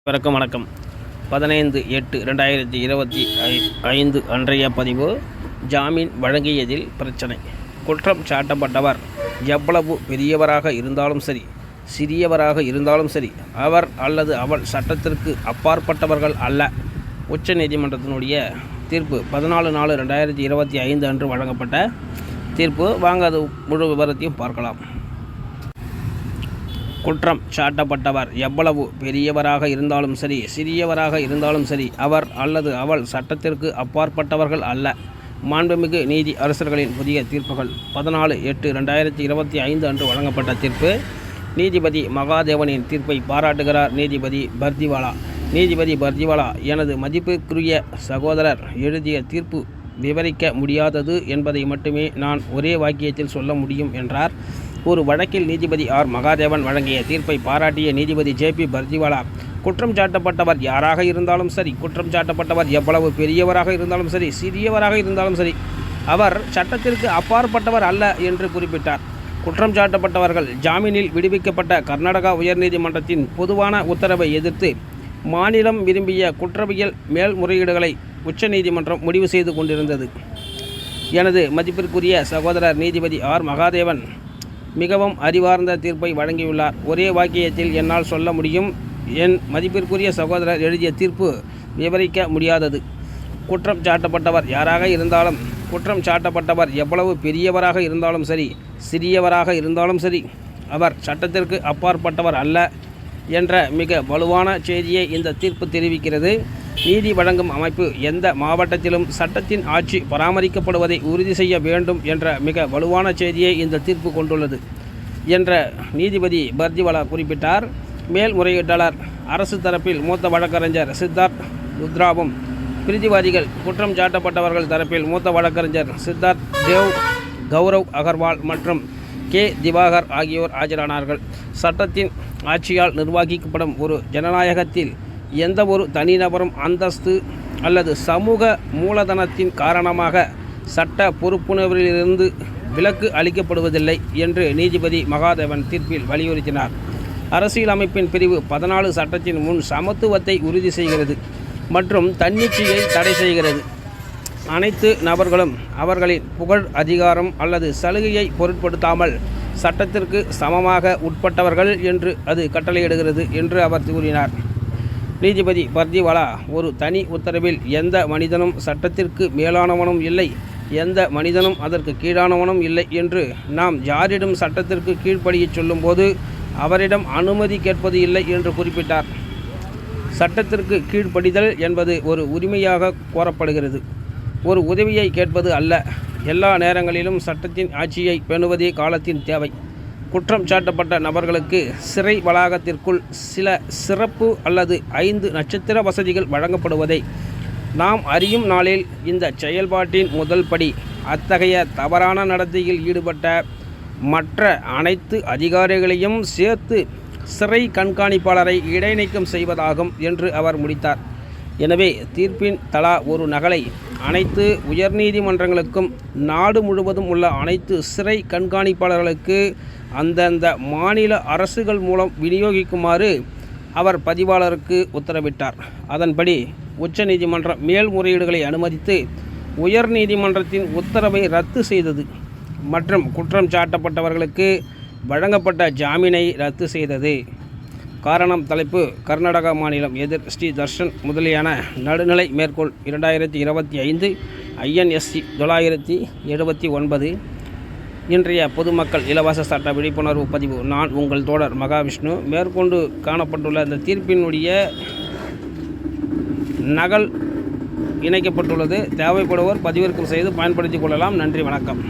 வணக்கம் 15/8/2025 அன்றைய பதிவு. ஜாமீன் வழங்கியதில் பிரச்சனை. குற்றம் சாட்டப்பட்டவர் எவ்வளவு பெரியவராக இருந்தாலும் சரி, சிறியவராக இருந்தாலும் சரி, அவர் அல்லது அவள் சட்டத்திற்கு அப்பாற்பட்டவர்கள் அல்ல. உச்ச நீதிமன்றத்தினுடைய தீர்ப்பு 14/4/2025 அன்று வழங்கப்பட்ட தீர்ப்பு. வாங்க அது முழு விவரத்தையும் பார்க்கலாம். குற்றம் சாட்டப்பட்டவர் எவ்வளவு பெரியவராக இருந்தாலும் சரி, சிறியவராக இருந்தாலும் சரி, அவர் அல்லது அவள் சட்டத்திற்கு அப்பாற்பட்டவர்கள் அல்ல. மாண்புமிகு நீதி அரசர்களின் புதிய தீர்ப்புகள். 14/8/2025 அன்று வழங்கப்பட்ட தீர்ப்பு. நீதிபதி மகாதேவனின் தீர்ப்பை பாராட்டுகிறார் நீதிபதி பர்திவாலா. நீதிபதி பர்திவாலா, எனது மதிப்புக்குரிய சகோதரர் எழுதிய தீர்ப்பு விவரிக்க முடியாதது என்பதை மட்டுமே நான் ஒரே வாக்கியத்தில் சொல்ல முடியும் என்றார். ஒரு வழக்கில் நீதிபதி ஆர் மகாதேவன் வழங்கிய தீர்ப்பை பாராட்டிய நீதிபதி ஜே.பி. பர்திவாலா, குற்றம் சாட்டப்பட்டவர் யாராக இருந்தாலும் சரி, குற்றம் சாட்டப்பட்டவர் எவ்வளவு பெரியவராக இருந்தாலும் சரி, சிறியவராக இருந்தாலும் சரி, அவர் சட்டத்திற்கு அப்பாற்பட்டவர் அல்ல என்று குறிப்பிட்டார். குற்றம் சாட்டப்பட்டவர்கள் ஜாமீனில் விடுவிக்கப்பட்ட கர்நாடகா உயர்நீதிமன்றத்தின் பொதுவான உத்தரவை எதிர்த்து மாநிலம் விரும்பிய குற்றவியல் மேல்முறையீடுகளை உச்சநீதிமன்றம் முடிவு செய்து கொண்டிருந்தது. எனது மதிப்பிற்குரிய சகோதரர் நீதிபதி ஆர் மகாதேவன் மிகவும் அறிவார்ந்த தீர்ப்பை வழங்கியுள்ளார். ஒரே வாக்கியத்தில் என்னால் சொல்ல முடியும். என் மதிப்பிற்குரிய சகோதரர் எழுதிய தீர்ப்பு விவரிக்க முடியாதது. குற்றம் சாட்டப்பட்டவர் யாராக இருந்தாலும், குற்றம் சாட்டப்பட்டவர் எவ்வளவு பெரியவராக இருந்தாலும் சரி, சிறியவராக இருந்தாலும் சரி, அவர் சட்டத்திற்கு அப்பாற்பட்டவர் அல்ல என்ற மிக வலுவான செய்தியை இந்த தீர்ப்பு தெரிவிக்கிறது. நீதி வழங்கும் அமைப்பு எந்த மாவட்டத்திலும் சட்டத்தின் ஆட்சி பராமரிக்கப்படுவதை உறுதி செய்ய வேண்டும் என்ற மிக வலுவான செய்தியை இந்த தீர்ப்பு கொண்டுள்ளது என்ற நீதிபதி பர்திவாலா குறிப்பிட்டார். மேல்முறையீட்டாளர் அரசு தரப்பில் மூத்த வழக்கறிஞர் சித்தார்த் ருத்ராவும், பிரதிவாதிகள் குற்றம் சாட்டப்பட்டவர்கள் தரப்பில் மூத்த வழக்கறிஞர் சித்தார்த் தேவ், கௌரவ் அகர்வால் மற்றும் கே. திவாகர் ஆகியோர் ஆஜரானார்கள். சட்டத்தின் ஆட்சியால் நிர்வகிக்கப்படும் ஒரு ஜனநாயகத்தில் எந்த ஒரு தனிநபரும் அந்தஸ்து அல்லது சமூக மூலதனத்தின் காரணமாக சட்ட பொறுப்புணர்விலிருந்து விலக்கு அளிக்கப்படுவதில்லை என்று நீதிபதி மகாதேவன் தீர்ப்பில் வலியுறுத்தினார். அரசியலமைப்பின் பிரிவு 14 சட்டத்தின் முன் சமத்துவத்தை உறுதி செய்கிறது மற்றும் தன்னிச்சையை தடை செய்கிறது. அனைத்து நபர்களும் அவர்களின் புகழ், அதிகாரம் அல்லது சலுகையை பொருட்படுத்தாமல் சட்டத்திற்கு சமமாக உட்பட்டவர்கள் என்று அது கட்டளையிடுகிறது என்று அவர் கூறினார். நீதிபதி பர்திவாலா, ஒரு தனி உத்தரவில் எந்த மனிதனும் சட்டத்திற்கு மேலானவனும் இல்லை, எந்த மனிதனும் அதற்கு கீழானவனும் இல்லை என்று நாம் யாரிடம் சட்டத்திற்கு கீழ்ப்படியச் சொல்லும்போது அவரிடம் அனுமதி கேட்பது இல்லை என்று குறிப்பிட்டார். சட்டத்திற்கு கீழ்ப்படிதல் என்பது ஒரு உரிமையாக கோரப்படுகிறது, ஒரு உதவியை கேட்பது அல்ல. எல்லா நேரங்களிலும் சட்டத்தின் ஆட்சியை பேணுவதே காலத்தின் தேவை. குற்றம் சாட்டப்பட்ட நபர்களுக்கு சிறை வளாகத்திற்குள் சில சிறப்பு அல்லது 5 நட்சத்திர வசதிகள் வழங்கப்படுவதை நாம் அறியும் நாளில் இந்த செயல்பாட்டின் முதல் படி அத்தகைய தவறான நடத்தையில் ஈடுபட்ட மற்ற அனைத்து அதிகாரிகளையும் சேர்த்து சிறை கண்காணிப்பாளரை இடைநீக்கம் செய்வதாகும் என்று அவர் முடித்தார். எனவே தீர்ப்பின் தலா ஒரு நகலை அனைத்து உயர்நீதிமன்றங்களுக்கும் நாடு முழுவதும் உள்ள அனைத்து சிறை கண்காணிப்பாளர்களுக்கு அந்தந்த மாநில அரசுகள் மூலம் விநியோகிக்குமாறு அவர் பதிவாளருக்கு உத்தரவிட்டார். அதன்படி உச்சநீதிமன்ற மேல்முறையீடுகளை அனுமதித்து உயர்நீதிமன்றத்தின் உத்தரவை ரத்து செய்தது மற்றும் குற்றம் சாட்டப்பட்டவர்களுக்கு வழங்கப்பட்ட ஜாமீனை ரத்து செய்தது. காரணம் தலைப்பு: கர்நாடகா மாநிலம் எதிர் ஸ்ரீ தர்ஷன் முதலியான நடுநிலை மேற்கோள் 2025 INSC 979. இன்றைய பொதுமக்கள் இலவச சட்ட விழிப்புணர்வு பதிவு. நான் உங்கள் தோழர் மகாவிஷ்ணு. மேற்கொண்டு காணப்பட்டுள்ள இந்த தீர்ப்பினுடைய நகல் இணைக்கப்பட்டுள்ளது. தேவைப்படுவோர் பதிவிறக்கம் செய்து பயன்படுத்திக் கொள்ளலாம். நன்றி, வணக்கம்.